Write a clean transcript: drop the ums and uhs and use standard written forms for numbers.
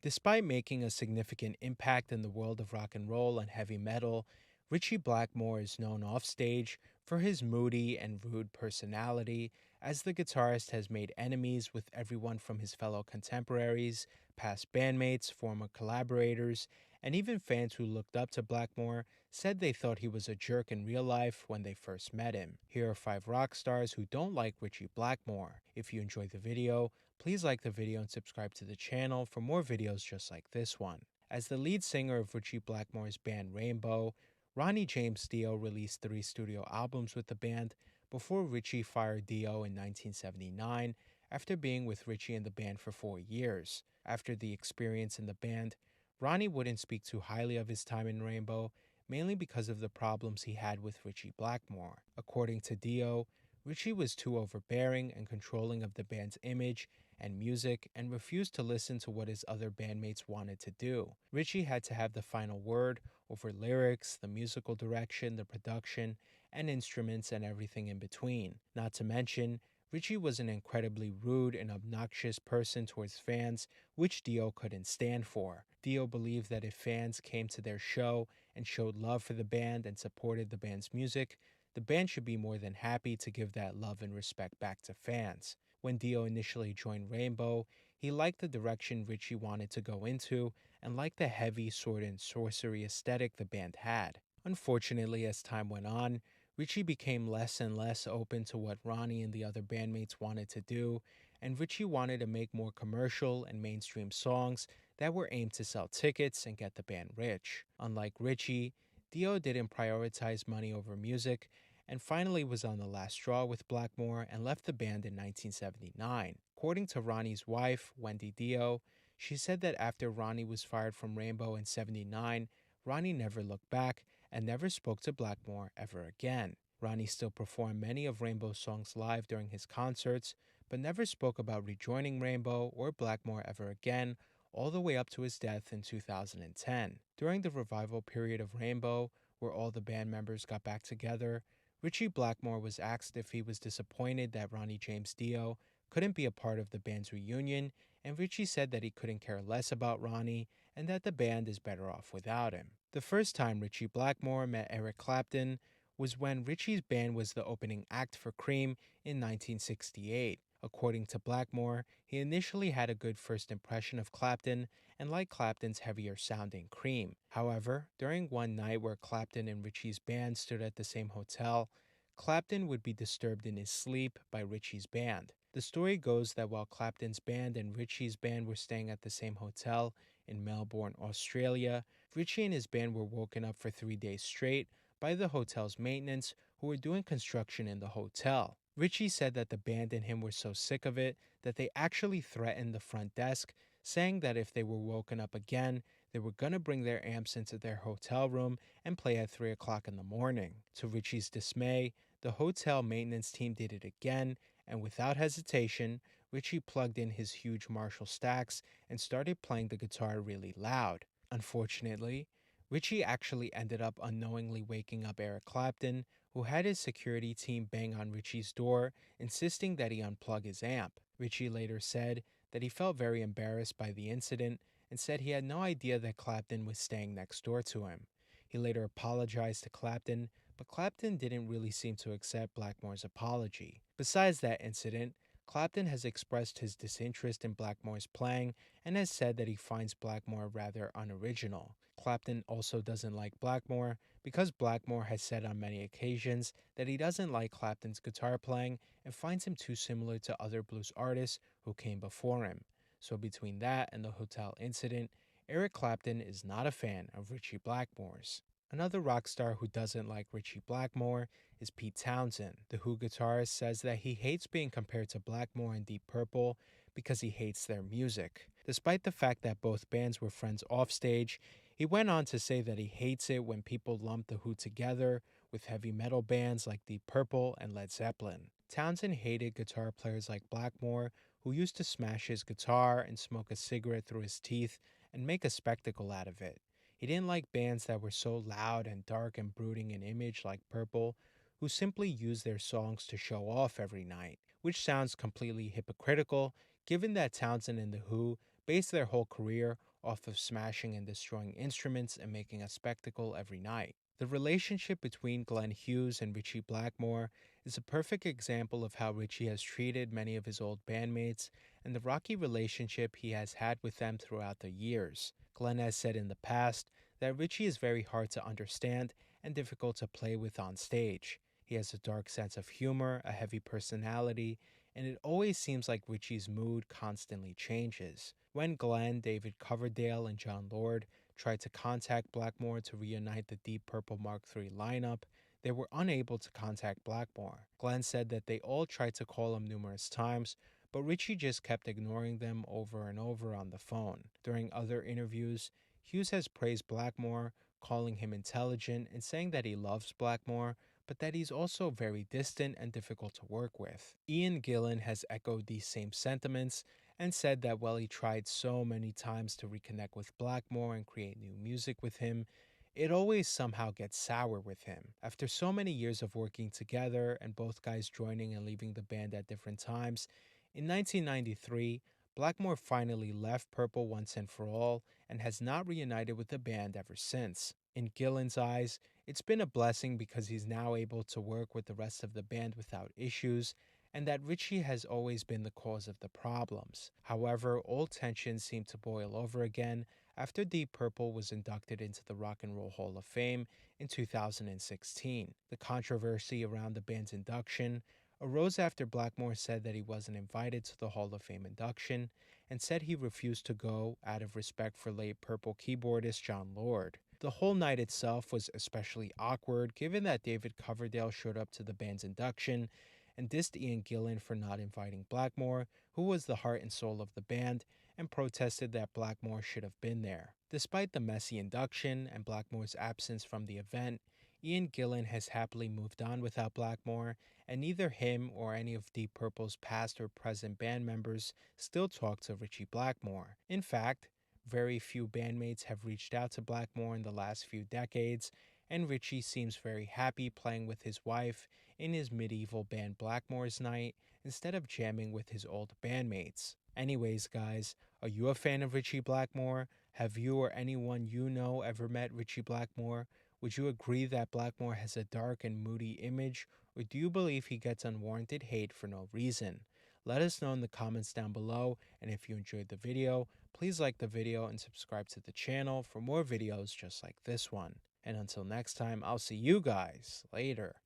Despite making a significant impact in the world of rock and roll and heavy metal, Ritchie Blackmore is known offstage for his moody and rude personality, as the guitarist has made enemies with everyone from his fellow contemporaries, past bandmates, former collaborators, and even fans who looked up to Blackmore said they thought he was a jerk in real life when they first met him. Here are 5 rock stars who don't like Ritchie Blackmore. If you enjoyed the video, please like the video and subscribe to the channel for more videos just like this one. As the lead singer of Ritchie Blackmore's band Rainbow, Ronnie James Dio released 3 studio albums with the band before Ritchie fired Dio in 1979 after being with Ritchie and the band for 4 years. After the experience in the band, Ronnie wouldn't speak too highly of his time in Rainbow, mainly because of the problems he had with Ritchie Blackmore. According to Dio, Ritchie was too overbearing and controlling of the band's image and music and refused to listen to what his other bandmates wanted to do. Ritchie had to have the final word over lyrics, the musical direction, the production, and instruments and everything in between. Not to mention, Ritchie was an incredibly rude and obnoxious person towards fans, which Dio couldn't stand for. Dio believed that if fans came to their show and showed love for the band and supported the band's music, the band should be more than happy to give that love and respect back to fans. When Dio initially joined Rainbow, he liked the direction Ritchie wanted to go into and liked the heavy sword and sorcery aesthetic the band had. Unfortunately, as time went on, Ritchie became less and less open to what Ronnie and the other bandmates wanted to do, and Ritchie wanted to make more commercial and mainstream songs that were aimed to sell tickets and get the band rich. Unlike Ritchie, Dio didn't prioritize money over music and finally was on the last straw with Blackmore and left the band in 1979. According to Ronnie's wife, Wendy Dio, she said that after Ronnie was fired from Rainbow in '79, Ronnie never looked back and never spoke to Blackmore ever again. Ronnie still performed many of Rainbow's songs live during his concerts, but never spoke about rejoining Rainbow or Blackmore ever again, all the way up to his death in 2010. During the revival period of Rainbow, where all the band members got back together, Ritchie Blackmore was asked if he was disappointed that Ronnie James Dio couldn't be a part of the band's reunion, and Ritchie said that he couldn't care less about Ronnie and that the band is better off without him. The first time Ritchie Blackmore met Ericclapton was when Ritchie's band was the opening act for Cream in 1968. According to Blackmore, he initially had a good first impression of Clapton and liked Clapton's heavier sounding Cream. However, during one night where Clapton and Ritchie's band stood at the same hotel, Clapton would be disturbed in his sleep by Ritchie's band. The story goes that while Clapton's band and Ritchie's band were staying at the same hotel in Melbourne, Australia, Ritchie and his band were woken up for 3 days straight by the hotel's maintenance, who were doing construction in the hotel. Ritchie said that the band and him were so sick of it that they actually threatened the front desk, saying that if they were woken up again, they were going to bring their amps into their hotel room and play at 3 o'clock in the morning. To Ritchie's dismay, the hotel maintenance team did it again, and without hesitation, Ritchie plugged in his huge Marshall stacks and started playing the guitar really loud. Unfortunately, Ritchie actually ended up unknowingly waking up Ericclapton, who had his security team bang on Ritchie's door, insisting that he unplug his amp. Ritchie later said that he felt very embarrassed by the incident and said he had no idea that Clapton was staying next door to him. He later apologized to Clapton, but Clapton didn't really seem to accept Blackmore's apology. Besides that incident, Clapton has expressed his disinterest in Blackmore's playing and has said that he finds Blackmore rather unoriginal. Clapton also doesn't like Blackmore because Blackmore has said on many occasions that he doesn't like Clapton's guitar playing and finds him too similar to other blues artists who came before him. So between that and the hotel incident, Ericclapton is not a fan of Ritchie Blackmore's. Another rock star who doesn't like Ritchie Blackmore is Petetownshend. The Who guitarist says that he hates being compared to Blackmore and Deep Purple because he hates their music. Despite the fact that both bands were friends offstage, he went on to say that he hates it when people lump The Who together with heavy metal bands like Deep Purple and Led Zeppelin. Townsend hated guitar players like Blackmore, who used to smash his guitar and smoke a cigarette through his teeth and make a spectacle out of it. He didn't like bands that were so loud and dark and brooding in image like Purple, who simply used their songs to show off every night, which sounds completely hypocritical given that Townsend and The Who based their whole career off of smashing and destroying instruments and making a spectacle every night. The relationship between Glennhughes and Ritchie Blackmore is a perfect example of how Ritchie has treated many of his old bandmates and the rocky relationship he has had with them throughout the years. Glenn has said in the past that Ritchie is very hard to understand and difficult to play with on stage. He has a dark sense of humor, a heavy personality, and it always seems like Ritchie's mood constantly changes. When Glenn, Davidcoverdale, and John Lord tried to contact Blackmore to reunite the Deep Purple Mark III lineup, they were unable to contact Blackmore. Glenn said that they all tried to call him numerous times, but Ritchie just kept ignoring them over and over on the phone. During other interviews, Hughes has praised Blackmore, calling him intelligent and saying that he loves Blackmore, but that he's also very distant and difficult to work with. Ian Gillan has echoed these same sentiments and said that while he tried so many times to reconnect with Blackmore and create new music with him, it always somehow gets sour with him. After so many years of working together and both guys joining and leaving the band at different times, in 1993, Blackmore finally left Purple once and for all and has not reunited with the band ever since. In Gillan's eyes, it's been a blessing because he's now able to work with the rest of the band without issues, and that Ritchie has always been the cause of the problems. However, old tensions seem to boil over again after Deep Purple was inducted into the Rock and Roll Hall of Fame in 2016. The controversy around the band's induction arose after Blackmore said that he wasn't invited to the Hall of Fame induction and said he refused to go out of respect for late Purple keyboardist John Lord. The whole night itself was especially awkward given that Davidcoverdale showed up to the band's induction and dissed Ian Gillan for not inviting Blackmore, who was the heart and soul of the band, and protested that Blackmore should have been there. Despite the messy induction and Blackmore's absence from the event, Ian Gillan has happily moved on without Blackmore, and neither him or any of Deep Purple's past or present band members still talk to Ritchie Blackmore. In fact, very few bandmates have reached out to Blackmore in the last few decades, and Ritchie seems very happy playing with his wife in his medieval band Blackmore's Night instead of jamming with his old bandmates. Anyways, guys, are you a fan of Ritchie Blackmore? Have you or anyone you know ever met Ritchie Blackmore? Would you agree that Blackmore has a dark and moody image, or do you believe he gets unwarranted hate for no reason? Let us know in the comments down below, and if you enjoyed the video, please like the video and subscribe to the channel for more videos just like this one. And until next time, I'll see you guys later.